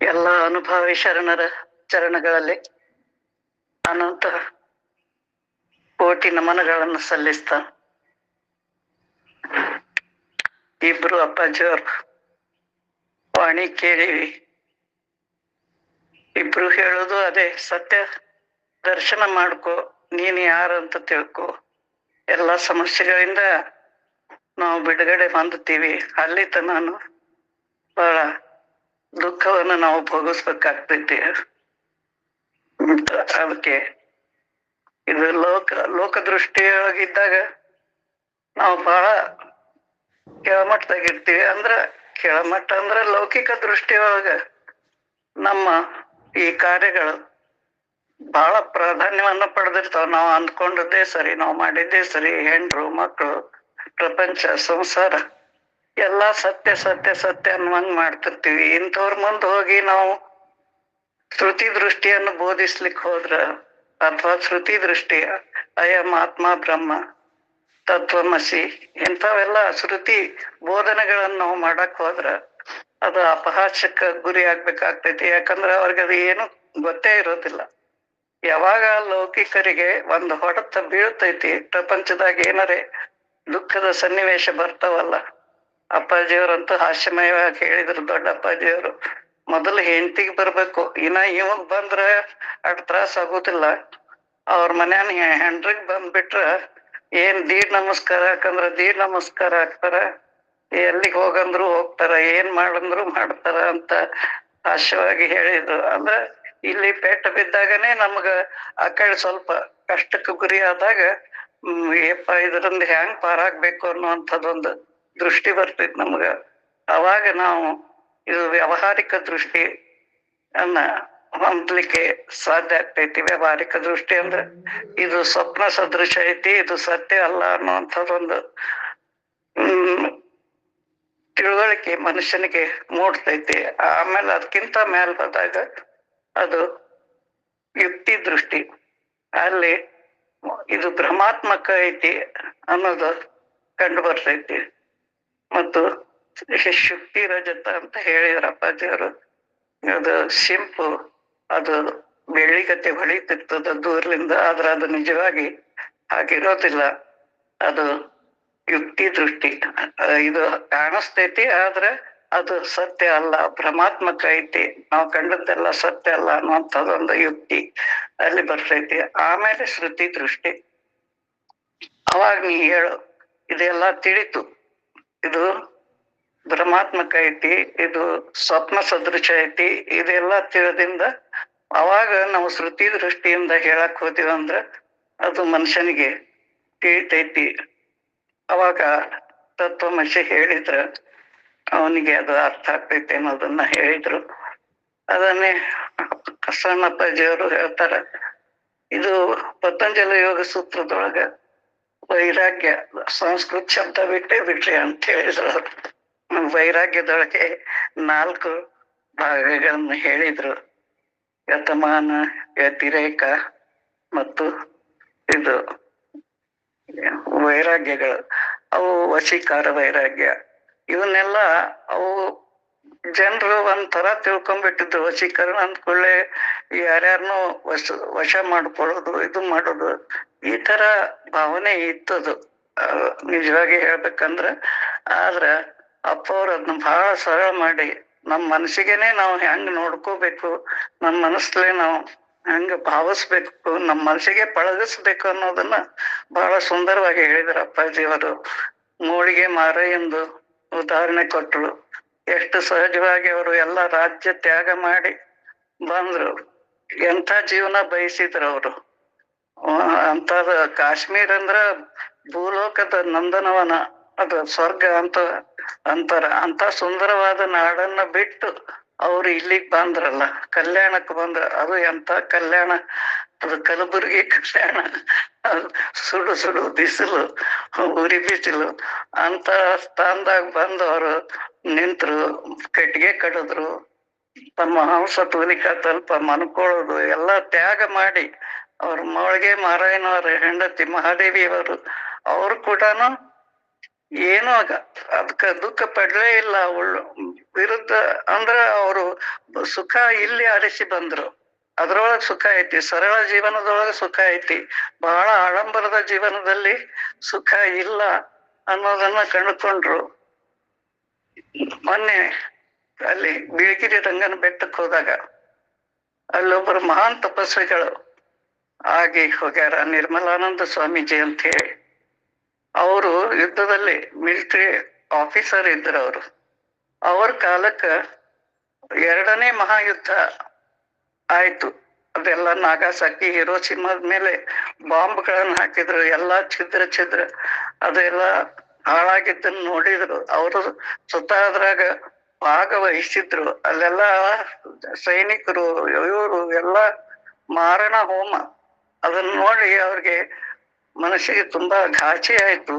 ಎಲ್ಲ ಅನುಭವಿ ಶರಣರ ಚರಣಗಳಲ್ಲಿ ಅನಂತ ಕೋಟಿ ನಮನಗಳನ್ನು ಸಲ್ಲಿಸ್ತಾ ಇಬ್ರು ಅಪ್ಪಾಜಿಯವ್ರ ವಾಣಿ ಕೇಳಿವಿ. ಇಬ್ರು ಹೇಳುದು ಅದೇ, ಸತ್ಯ ದರ್ಶನ ಮಾಡ್ಕೊ, ನೀನ್ ಯಾರಂತ ತಿಳ್ಕೊ, ಎಲ್ಲ ಸಮಸ್ಯೆಗಳಿಂದ ನಾವು ಬಿಡುಗಡೆ ಹೊಂದುತ್ತೀವಿ. ಅಲ್ಲಿ ನಾನು ಬಹಳ ದುಃಖವನ್ನು ನಾವು ಭೋಗಿಸ್ಬೇಕಾಗ್ತೈತಿ. ಅದಕ್ಕೆ ಇದು ಲೋಕದೃಷ್ಟಿಯೊಳಗಿದ್ದಾಗ ನಾವು ಬಹಳ ಕೆಳಮಟ್ಟದಾಗಿರ್ತೀವಿ. ಕೆಳಮಟ್ಟ ಅಂದ್ರ ಲೌಕಿಕ ದೃಷ್ಟಿಯೊಳಗ ನಮ್ಮ ಈ ಕಾರ್ಯಗಳು ಬಹಳ ಪ್ರಾಧಾನ್ಯವನ್ನ ಪಡೆದಿರ್ತಾವ. ನಾವು ಅಂದ್ಕೊಂಡದ್ದೇ ಸರಿ, ನಾವು ಮಾಡಿದ್ದೇ ಸರಿ, ಹೆಂಡ್ರು ಮಕ್ಕಳು ಪ್ರಪಂಚ ಸಂಸಾರ ಎಲ್ಲಾ ಸತ್ಯ ಸತ್ಯ ಸತ್ಯ ಅನ್ನುವಂಗ್ ಮಾಡ್ತಿರ್ತೀವಿ. ಇಂಥವ್ರ ಮುಂದೆ ಹೋಗಿ ನಾವು ಶ್ರುತಿ ದೃಷ್ಟಿಯನ್ನು ಬೋಧಿಸ್ಲಿಕ್ಕೆ ಹೋದ್ರ, ಅಥವಾ ಶ್ರುತಿ ದೃಷ್ಟಿ ಅಯಂ ಆತ್ಮ ಬ್ರಹ್ಮ ತತ್ವಮಸಿ ಇಂಥವೆಲ್ಲ ಶ್ರುತಿ ಬೋಧನೆಗಳನ್ನ ನಾವು ಮಾಡಕ್ ಹೋದ್ರ ಅದು ಅಪಹಾಸ್ಯಕ್ಕೆ ಗುರಿ ಆಗ್ಬೇಕಾಗ್ತೈತಿ. ಯಾಕಂದ್ರೆ ಅವ್ರಿಗೆ ಅದು ಏನು ಗೊತ್ತೇ ಇರೋದಿಲ್ಲ. ಯಾವಾಗ ಲೌಕಿಕರಿಗೆ ಒಂದು ಹೊಡೆತ ಬೀಳ್ತೈತಿ, ಪ್ರಪಂಚದಾಗ ಏನರೇ ದುಃಖದ ಸನ್ನಿವೇಶ ಬರ್ತಾವಲ್ಲ, ಅಪ್ಪಾಜಿಯವರಂತೂ ಹಾಸ್ಯಮಯವಾಗಿ ಹೇಳಿದ್ರು. ದೊಡ್ಡ ಅಪ್ಪಾಜಿಯವರು ಮೊದಲು ಹೆಂಡತಿಗೆ ಬರ್ಬೇಕು, ಇವಾಗ ಬಂದ್ರ ಅಟ್ ತ್ರಾಸ ಆಗುದಿಲ್ಲ. ಅವ್ರ ಮನ್ಯಾನ ಹೆಂಡ್ರಿಗೆ ಬಂದ್ಬಿಟ್ರ ಏನ್ ದೀಡ್ ನಮಸ್ಕಾರ ಹಾಕಂದ್ರ ದೀಡ್ ನಮಸ್ಕಾರ ಹಾಕ್ತಾರ, ಎಲ್ಲಿಗೆ ಹೋಗಂದ್ರು ಹೋಗ್ತಾರ, ಏನ್ ಮಾಡಂದ್ರು ಮಾಡ್ತಾರ ಅಂತ ಹಾಸ್ಯವಾಗಿ ಹೇಳಿದ್ರು. ಇಲ್ಲಿ ಪೆಟ್ಟು ಬಿದ್ದಾಗನೇ ನಮ್ಗ ಆ ಕಡೆ ಸ್ವಲ್ಪ ಕಷ್ಟಕ್ಕೆ ಗುರಿ ಆದಾಗ ಏಪ್ಪ ಇದರಿಂದ ಹೆಂಗ್ ಪಾರಾಗ್ಬೇಕು ಅನ್ನುವಂಥದ್ದೊಂದು ದೃಷ್ಟಿ ಬರ್ತೈತಿ ನಮ್ಗ. ಅವಾಗ ನಾವು ಇದು ವ್ಯಾವಹಾರಿಕ ದೃಷ್ಟಿ ಅನ್ನ ಹೊಂದಲಿಕ್ಕೆ ಸಾಧ್ಯ ಆಗ್ತೈತಿ. ವ್ಯಾವಹಾರಿಕ ದೃಷ್ಟಿ ಅಂದ್ರೆ ಇದು ಸ್ವಪ್ನ ಸದೃಶ ಐತಿ, ಇದು ಸತ್ಯ ಅಲ್ಲ ಅನ್ನುವಂಥದ್ದೊಂದು ತಿಳುವಳಿಕೆ ಮನುಷ್ಯನಿಗೆ ಮೂಡ್ತೈತಿ. ಆಮೇಲೆ ಅದಕ್ಕಿಂತ ಮೇಲ್ ಹೋದಾಗ ಅದು ಯುಕ್ತಿ ದೃಷ್ಟಿ. ಅಲ್ಲಿ ಇದು ಭ್ರಮಾತ್ಮಕ ಐತಿ ಅನ್ನೋದು ಕಂಡು ಬರ್ತೈತಿ. ಮತ್ತು ಶುಕ್ತಿ ರಜತ ಅಂತ ಹೇಳಿದ್ರ ಅಪ್ಪಾಜಿಯವರು. ಅದು ಸಿಂಪು, ಅದು ಬೆಳ್ಳಿಗತ್ತೆ ಹೊಳಿತಿರ್ತದ ದೂರ್ಲಿಂದ, ಆದ್ರ ಅದು ನಿಜವಾಗಿ ಹಾಗಿರೋದಿಲ್ಲ. ಅದು ಯುಕ್ತಿ ದೃಷ್ಟಿ. ಇದು ಕಾಣಿಸ್ತೈತಿ, ಆದ್ರೆ ಅದು ಸತ್ಯ ಅಲ್ಲ, ಭ್ರಮಾತ್ಮಕ ಐತಿ, ನಾವು ಕಂಡದ್ದೆಲ್ಲ ಸತ್ಯ ಅಲ್ಲ ಅನ್ನುವಂಥದ್ದೊಂದು ಯುಕ್ತಿ ಅಲ್ಲಿ ಬರ್ತೈತಿ. ಆಮೇಲೆ ಶ್ರುತಿ ದೃಷ್ಟಿ. ಅವಾಗ ನೀ ಹೇಳು ಇದೆಲ್ಲ ತಿಳಿತು, ಇದು ಭ್ರಮಾತ್ಮಕ ಐತಿ, ಇದು ಸ್ವಪ್ನ ಸದೃಶ ಐತಿ, ಇದೆಲ್ಲ ತಿಳಿದಿಂದ ಅವಾಗ ನಾವು ಶ್ರುತಿ ದೃಷ್ಟಿಯಿಂದ ಹೇಳಕ್ ಹೋದಿವಂದ್ರ ಅದು ಮನುಷ್ಯನಿಗೆ ತಿಳಿತೈತಿ. ಅವಾಗ ತತ್ವಮಸಿ ಹೇಳಿದ್ರ ಅವನಿಗೆ ಅದು ಅರ್ಥ ಆಗ್ತೈತಿ ಅನ್ನೋದನ್ನ ಹೇಳಿದ್ರು. ಅದನ್ನೇ ಸಣ್ಣಪ್ಪಾಜಿಯವರು ಹೇಳ್ತಾರ. ಇದು ಪತಂಜಲಿ ಯೋಗ ಸೂತ್ರದೊಳಗ ವೈರಾಗ್ಯ ಸಂಸ್ಕೃತ ಶಬ್ದ ಬಿಟ್ರಿ ಅಂತ ಹೇಳಿದ್ರು. ವೈರಾಗ್ಯದೊಳಗೆ 4 ಭಾಗಗಳನ್ನು ಹೇಳಿದ್ರು. ಯತಮಾನ, ವ್ಯತಿರೇಕ ಮತ್ತು ಇದು ವೈರಾಗ್ಯಗಳು. ಅವು ವಶೀಕಾರ ವೈರಾಗ್ಯ. ಇವನ್ನೆಲ್ಲ ಅವು ಜನರು ಒಂಥರ ತಿಳ್ಕೊಂಡ್ಬಿಟ್ಟಿದ್ರು. ವಶೀಕರಣ ಅಂದ್ಕೊಳ್ಳೆ ಯಾರ್ಯಾರನೂ ವಶ ಮಾಡ್ಕೊಳ್ಳೋದು, ಇದು ಮಾಡೋದು, ಈ ತರ ಭಾವನೆ ಇತ್ತದು ನಿಜವಾಗಿ ಹೇಳ್ಬೇಕಂದ್ರ. ಆದ್ರ ಅಪ್ಪ ಅವ್ರು ಅದನ್ನ ಬಹಳ ಸರಳ ಮಾಡಿ ನಮ್ಮ ಮನಸ್ಸಿಗೆನೆ ನಾವು ಹೆಂಗ್ ನೋಡ್ಕೋಬೇಕು, ನಮ್ಮ ಮನಸ್ಸಲ್ಲೇ ನಾವು ಹೆಂಗ ಭಾವಿಸ್ಬೇಕು, ನಮ್ಮ ಮನಸ್ಸಿಗೆ ಪಳಗಿಸ್ಬೇಕು ಅನ್ನೋದನ್ನ ಬಹಳ ಸುಂದರವಾಗಿ ಹೇಳಿದ್ರು ಅಪ್ಪಾಜಿಯವರು. ಮೂಳಿಗೆ ಮಾರ ಎಂದು ಉದಾಹರಣೆ ಕೊಟ್ಟರು. ಎಷ್ಟು ಸಹಜವಾಗಿ ಅವರು ಎಲ್ಲ ರಾಜ್ಯ ತ್ಯಾಗ ಮಾಡಿ ಬಂದ್ರು. ಎಂಥ ಜೀವನ ಬಯಸಿದ್ರು ಅವರು. ಅಂತದ ಕಾಶ್ಮೀರ ಅಂದ್ರ ಭೂಲೋಕದ ನಂದನವನ, ಅದು ಸ್ವರ್ಗ ಅಂತಾರ. ಅಂತ ಸುಂದರವಾದ ನಾಡನ್ನ ಬಿಟ್ಟು ಅವ್ರು ಇಲ್ಲಿಗ್ ಬಂದ್ರಲ್ಲ, ಕಲ್ಯಾಣಕ್ಕೆ ಬಂದ್ರ. ಅದು ಎಂತ ಕಲ್ಯಾಣ, ಅದು ಕಲಬುರ್ಗಿ ಕಲ್ಯಾಣ. ಸುಡು ಸುಡು ಬಿಸಿಲು, ಉರಿ ಬಿಸಿಲು ಅಂತ ಸ್ಥಾನದಾಗ ಬಂದವರು ನಿಂತರು, ಕಟ್ಟಿಗೆ ಕಡಿದ್ರು, ತಮ್ಮ ಹಂಸ ತೂಲಿಕಾ ತಲ್ಪ ಮನ್ಕೊಳ್ಳೋದು ಎಲ್ಲ ತ್ಯಾಗ ಮಾಡಿ ಅವ್ರ ಮೌಳಿಗೆ ಮಾರಾಯಣವ್ರ ಹೆಂಡತಿ ಮಹಾದೇವಿಯವರು, ಅವರು ಕೂಡ ಏನು ಅದಕ್ಕ ದುಃಖ ಪಡ್ಲೇ ಇಲ್ಲ. ವಿರುದ್ಧ ಅಂದ್ರ ಅವರು ಸುಖ ಇಲ್ಲಿ ಅರಸಿ ಬಂದ್ರು. ಅದ್ರೊಳಗ ಸುಖ ಐತಿ, ಸರಳ ಜೀವನದೊಳಗ ಸುಖ ಐತಿ. ಬಹಳ ಆಡಂಬರದ ಜೀವನದಲ್ಲಿ ಸುಖ ಇಲ್ಲ ಅನ್ನೋದನ್ನ ಕಂಡುಕೊಂಡ್ರು. ಮೊನ್ನೆ ಅಲ್ಲಿ ಬಿಳಿಗಿರಿ ರಂಗನ ಬೆಟ್ಟಕ್ಕೆ ಹೋದಾಗ ಅಲ್ಲೊಬ್ಬರು ಮಹಾನ್ ತಪಸ್ವಿಗಳು ಆಗಿ ಹೋಗ್ಯಾರ, ನಿರ್ಮಲಾನಂದ ಸ್ವಾಮೀಜಿ ಅಂತ ಹೇಳಿ. ಅವರು ಯುದ್ಧದಲ್ಲಿ ಮಿಲಿಟರಿ ಆಫೀಸರ್ ಇದ್ರು. ಅವರು ಅವ್ರ ಕಾಲಕ್ಕ ಎರಡನೇ ಮಹಾಯುದ್ಧ ಆಯ್ತು. ಅದೆಲ್ಲ ನಾಗಾಸಾಕಿ ಹಿರೋಶಿಮಾದ ಮೇಲೆ ಬಾಂಬ್ಗಳನ್ನ ಹಾಕಿದ್ರು, ಎಲ್ಲಾ ಛಿದ್ರ ಅದೆಲ್ಲ ಹಾಳಾಗಿದ್ದನ್ನ ನೋಡಿದ್ರು. ಅವರು ಸ್ವತಃ ಅದ್ರಾಗ ಭಾಗವಹಿಸಿದ್ರು. ಅಲ್ಲೆಲ್ಲ ಸೈನಿಕರು ಇವರು ಎಲ್ಲ ಮಾರಣ ಹೋಮ ಅದನ್ನ ನೋಡಿ ಅವ್ರಿಗೆ ಮನಸ್ಸಿಗೆ ತುಂಬಾ ಘಾಸಿ ಆಯ್ತು.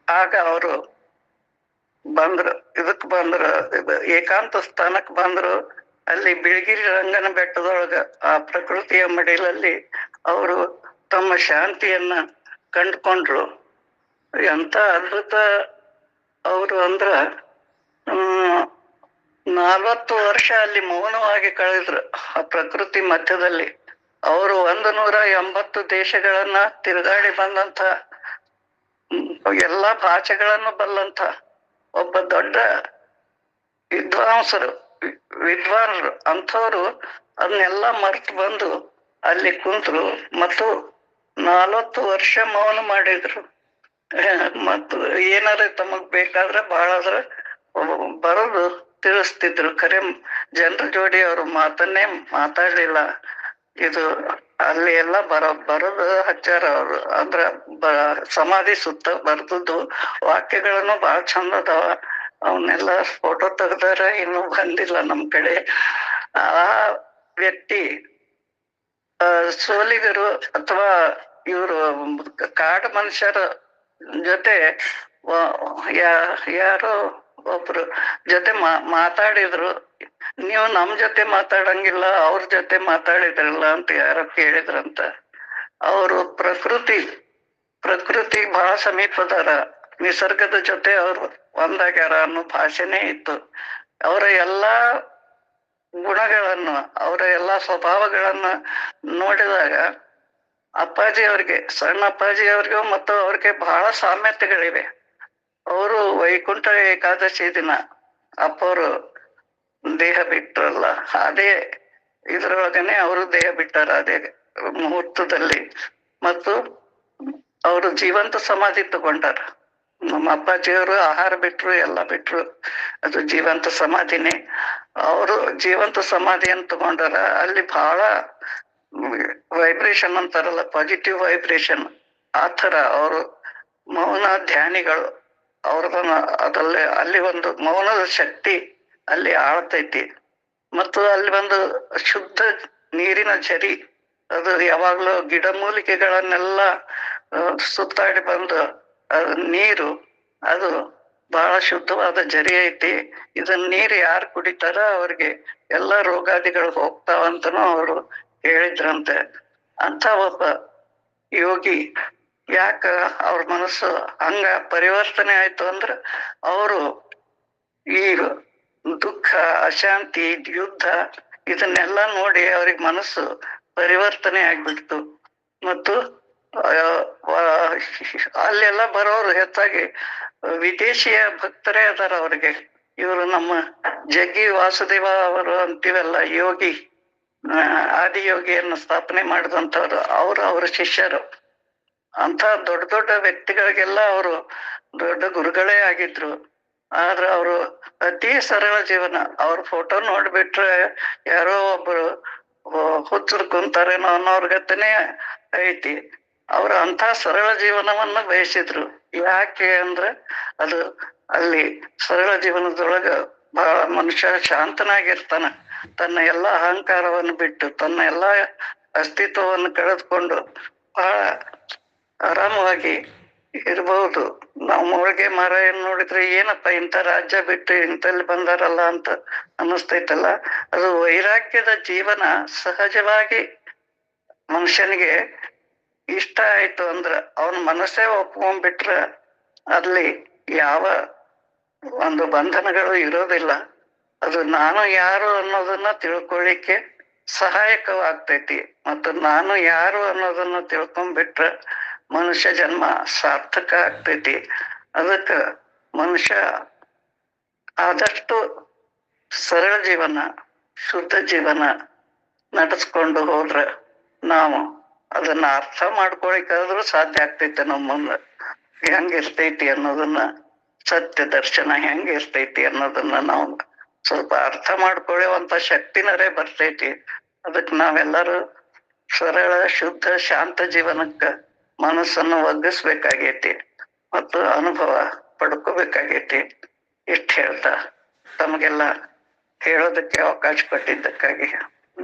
ಆಗ ಅವರು ಬಂದ್ರು, ಇದಕ್ ಬಂದ್ರು, ಏಕಾಂತ ಸ್ಥಾನಕ್ ಬಂದ್ರು. ಅಲ್ಲಿ ಬಿಳಿಗಿರಿ ರಂಗನ ಬೆಟ್ಟದೊಳಗ ಆ ಪ್ರಕೃತಿಯ ಮಡಿಲಲ್ಲಿ ಅವರು ತಮ್ಮ ಶಾಂತಿಯನ್ನ ಕಂಡುಕೊಂಡ್ರು. ಎಂತ ಅದ್ಭುತ ಅವರು ಅಂದ್ರ 40 ವರ್ಷ ಅಲ್ಲಿ ಮೌನವಾಗಿ ಕಳೆದ್ರು ಆ ಪ್ರಕೃತಿ ಮಧ್ಯದಲ್ಲಿ. ಅವರು 180 ದೇಶಗಳನ್ನ ತಿರುಗಾಡಿ ಬಂದಂತ, ಎಲ್ಲಾ ಭಾಷೆಗಳನ್ನು ಬಲ್ಲಂತ ಒಬ್ಬ ದೊಡ್ಡ ವಿದ್ವಾನರು ಅಂಥವ್ರು ಅದನ್ನೆಲ್ಲ ಮರ್ತು ಬಂದು ಅಲ್ಲಿ ಕುಂತರು ಮತ್ತು 40 ವರ್ಷ ಮೌನ ಮಾಡಿದ್ರು. ಮತ್ತು ಏನಾರ ತಮಗ್ ಬೇಕಾದ್ರೆ ಬಹಳಾದ್ರ ಬರೋದು ತಿಳಿಸ್ತಿದ್ರು. ಖರೆ ಜನರ ಜೋಡಿ ಅವರು ಮಾತನ್ನೇ ಮಾತಾಡ್ಲಿಲ್ಲ. ಇದು ಅಲ್ಲಿ ಎಲ್ಲ ಬರೋದು ಹಚ್ಚಾರ ಅವರು. ಅಂದ್ರ ಸಮಾಧಿ ಸುತ್ತ ಬರ್ದದ್ದು ವಾಕ್ಯಗಳನ್ನು ಬಹಳ ಚಂದ ಅದಾವ. ಅವನ್ನೆಲ್ಲ ಫೋಟೋ ತೆಗ್ದಾರ, ಇನ್ನೂ ಬಂದಿಲ್ಲ ನಮ್ ಕಡೆ. ಆ ವ್ಯಕ್ತಿ ಸೋಲಿಗರು ಅಥವಾ ಇವರು ಕಾಡು ಮನುಷ್ಯರ ಜೊತೆ ಯಾರೋ ಒಬ್ರು ಜೊತೆ ಮಾತಾಡಿದ್ರು. ನೀವು ನಮ್ ಜೊತೆ ಮಾತಾಡಂಗಿಲ್ಲ, ಅವ್ರ ಜೊತೆ ಮಾತಾಡಿದ್ರಲ್ಲ ಅಂತ ಯಾರೋ ಕೇಳಿದ್ರಂತ. ಅವರು ಪ್ರಕೃತಿ ಬಹಳ ಸಮೀಪದಾರ, ನಿಸರ್ಗದ ಜೊತೆ ಅವರು ಒಂದಾಗ್ಯಾರ ಅನ್ನೋ ಭಾಷೆನೇ ಇತ್ತು. ಅವರ ಎಲ್ಲಾ ಗುಣಗಳನ್ನು, ಅವರ ಎಲ್ಲಾ ಸ್ವಭಾವಗಳನ್ನ ನೋಡಿದಾಗ ಅಪ್ಪಾಜಿ ಅವ್ರಿಗೆ, ಸಣ್ಣ ಅಪ್ಪಾಜಿ ಅವ್ರಿಗೂ ಮತ್ತು ಅವ್ರಿಗೆ ಬಹಳ ಸಾಮ್ಯತೆಗಳಿವೆ. ಅವರು ವೈಕುಂಠ ಏಕಾದಶಿ ದಿನ ಅಪ್ಪವರು ದೇಹ ಬಿಟ್ಟರಲ್ಲ, ಅದೇ ಇದ್ರೊಳಗನೆ ಅವರು ದೇಹ ಬಿಟ್ಟಾರ, ಅದೇ ಮುಹೂರ್ತದಲ್ಲಿ. ಮತ್ತು ಅವರು ಜೀವಂತ ಸಮಾಧಿ ತಗೊಂಡಾರ. ನಮ್ಮ ಅಪ್ಪಾಜಿಯವರು ಆಹಾರ ಬಿಟ್ರು, ಎಲ್ಲ ಬಿಟ್ರು, ಅದು ಜೀವಂತ ಸಮಾಧಿನೇ. ಅವರು ಜೀವಂತ ಸಮಾಧಿಯನ್ನು ತಗೊಂಡಾರ. ಅಲ್ಲಿ ಬಹಳ ವೈಬ್ರೇಷನ್ ಅಂತಾರಲ್ಲ, ಪಾಸಿಟಿವ್ ವೈಬ್ರೇಷನ್, ಆ ಥರ ಅವರು ಮೌನ ಧ್ಯಾನಿಗಳು. ಅವ್ರದನ್ನ ಅದಲ್ಲೇ ಅಲ್ಲಿ ಒಂದು ಮೌನದ ಶಕ್ತಿ ಅಲ್ಲಿ ಆಳ್ತೈತಿ. ಮತ್ತು ಅಲ್ಲಿ ಒಂದು ಶುದ್ಧ ನೀರಿನ ಝರಿ, ಅದು ಯಾವಾಗ್ಲೂ ಗಿಡಮೂಲಿಕೆಗಳನ್ನೆಲ್ಲ ಸುತ್ತಾಡಿ ಬಂದು ನೀರು, ಅದು ಬಹಳ ಶುದ್ಧವಾದ ಝರಿ ಐತಿ. ಇದನ್ನ ನೀರು ಯಾರು ಕುಡಿತಾರ ಅವ್ರಿಗೆ ಎಲ್ಲ ರೋಗಾದಿಗಳು ಹೋಗ್ತಾವಂತನೂ ಅವರು ಹೇಳಿದ್ರಂತೆ. ಅಂತ ಒಬ್ಬ ಯೋಗಿ ಯಾಕ ಅವ್ರ ಮನಸ್ಸು ಹಂಗ ಪರಿವರ್ತನೆ ಆಯ್ತು ಅಂದ್ರ, ಅವರು ಈ ದುಃಖ, ಅಶಾಂತಿ, ಯುದ್ಧ ಇದನ್ನೆಲ್ಲ ನೋಡಿ ಅವ್ರಿಗೆ ಮನಸ್ಸು ಪರಿವರ್ತನೆ ಆಗ್ಬಿಡ್ತು. ಮತ್ತು ಅಲ್ಲೆಲ್ಲ ಬರೋರು ಹೆಚ್ಚಾಗಿ ವಿದೇಶಿಯ ಭಕ್ತರೇ ಅದಾರ ಅವ್ರಿಗೆ. ಇವರು ನಮ್ಮ ಜಗ್ಗಿ ವಾಸುದೇವ ಅವರು ಅಂತೀವಲ್ಲ, ಯೋಗಿ, ಆದಿಯೋಗಿಯನ್ನು ಸ್ಥಾಪನೆ ಮಾಡಿದಂಥವ್ರು, ಅವ್ರ ಶಿಷ್ಯರು. ಅಂತ ದೊಡ್ಡ ದೊಡ್ಡ ವ್ಯಕ್ತಿಗಳಿಗೆಲ್ಲ ಅವರು ದೊಡ್ಡ ಗುರುಗಳೇ ಆಗಿದ್ರು. ಆದ್ರೆ ಅವರು ಅತಿ ಸರಳ ಜೀವನ. ಅವ್ರ ಫೋಟೋ ನೋಡ್ಬಿಟ್ರೆ ಯಾರೋ ಒಬ್ರು ಹುಚ್ಚರು ಕುಂತಾರೇನೋ ಅನ್ನೋರ್ ಗತೆನೇ ಐತಿ. ಅವ್ರು ಅಂತ ಸರಳ ಜೀವನವನ್ನ ಬಯಸಿದ್ರು. ಯಾಕೆ ಅಂದ್ರೆ ಅದು ಅಲ್ಲಿ ಸರಳ ಜೀವನದೊಳಗ ಬಹಳ ಮನುಷ್ಯ ಶಾಂತನಾಗಿರ್ತಾನ. ತನ್ನ ಎಲ್ಲ ಅಹಂಕಾರವನ್ನು ಬಿಟ್ಟು, ತನ್ನ ಎಲ್ಲ ಅಸ್ತಿತ್ವವನ್ನು ಕಳೆದುಕೊಂಡು ಬಹಳ ಆರಾಮವಾಗಿ ಇರ್ಬಹುದು. ನಾವು ಮೊಳಗೆ ಮರ ಏನ್ ನೋಡಿದ್ರೆ ಏನಪ್ಪ ಇಂಥ ರಾಜ್ಯ ಬಿಟ್ಟು ಇಂಥಲ್ಲಿ ಬಂದಾರಲ್ಲ ಅಂತ ಅನ್ನಿಸ್ತೈತಲ್ಲ. ಅದು ವೈರಾಗ್ಯದ ಜೀವನ ಸಹಜವಾಗಿ ಮನುಷ್ಯನಿಗೆ ಇಷ್ಟ ಆಯ್ತು ಅಂದ್ರ, ಅವನ ಮನಸ್ಸೇ ಒಪ್ಕೊಂಡ್ಬಿಟ್ರ ಅಲ್ಲಿ ಯಾವ ಒಂದು ಬಂಧನಗಳು ಇರೋದಿಲ್ಲ. ಅದು ನಾನು ಯಾರು ಅನ್ನೋದನ್ನ ತಿಳ್ಕೊಳ್ಳಿಕ್ಕೆ ಸಹಾಯಕವಾಗ್ತೈತಿ. ಮತ್ತು ನಾನು ಯಾರು ಅನ್ನೋದನ್ನ ತಿಳ್ಕೊಂಡ್ಬಿಟ್ರೆ ಮನುಷ್ಯ ಜನ್ಮ ಸಾರ್ಥಕ ಆಗ್ತೈತಿ. ಅದಕ್ಕ ಮನುಷ್ಯ ಆದಷ್ಟು ಸರಳ ಜೀವನ, ಶುದ್ಧ ಜೀವನ ನಡೆಸ್ಕೊಂಡು ಹೋದ್ರ ನಾವು ಅದನ್ನ ಅರ್ಥ ಮಾಡ್ಕೊಳಿಕಾದ್ರೂ ಸಾಧ್ಯ ಆಗ್ತೈತೆ. ನಮ್ಮ ಮುಂದೆ ಹೆಂಗಿರ್ತೈತಿ ಅನ್ನೋದನ್ನ, ಸತ್ಯ ದರ್ಶನ ಹೆಂಗಿರ್ತೈತಿ ಅನ್ನೋದನ್ನ ನಾವು ಸ್ವಲ್ಪ ಅರ್ಥ ಮಾಡ್ಕೊಳ್ಳುವಂತ ಶಕ್ತಿನರೇ ಬರ್ತೈತಿ. ಅದಕ್ಕೆ ನಾವೆಲ್ಲರೂ ಸರಳ ಶುದ್ಧ ಶಾಂತ ಜೀವನಕ್ಕ ಮನಸ್ಸನ್ನು ಒಗ್ಗಿಸ್ಬೇಕಾಗೈತಿ ಮತ್ತು ಅನುಭವ ಪಡ್ಕೋಬೇಕಾಗೈತಿ. ಇಷ್ಟ ಹೇಳ್ತಾ ತಮಗೆಲ್ಲ ಹೇಳೋದಕ್ಕೆ ಅವಕಾಶ ಕೊಟ್ಟಿದ್ದಕ್ಕಾಗಿ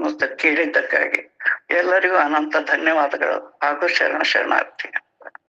ಮತ್ತು ಕೇಳಿದ್ದಕ್ಕಾಗಿ ಎಲ್ಲರಿಗೂ ಅನಂತ ಧನ್ಯವಾದಗಳು ಹಾಗೂ ಶರಣಾರ್ಥಿ.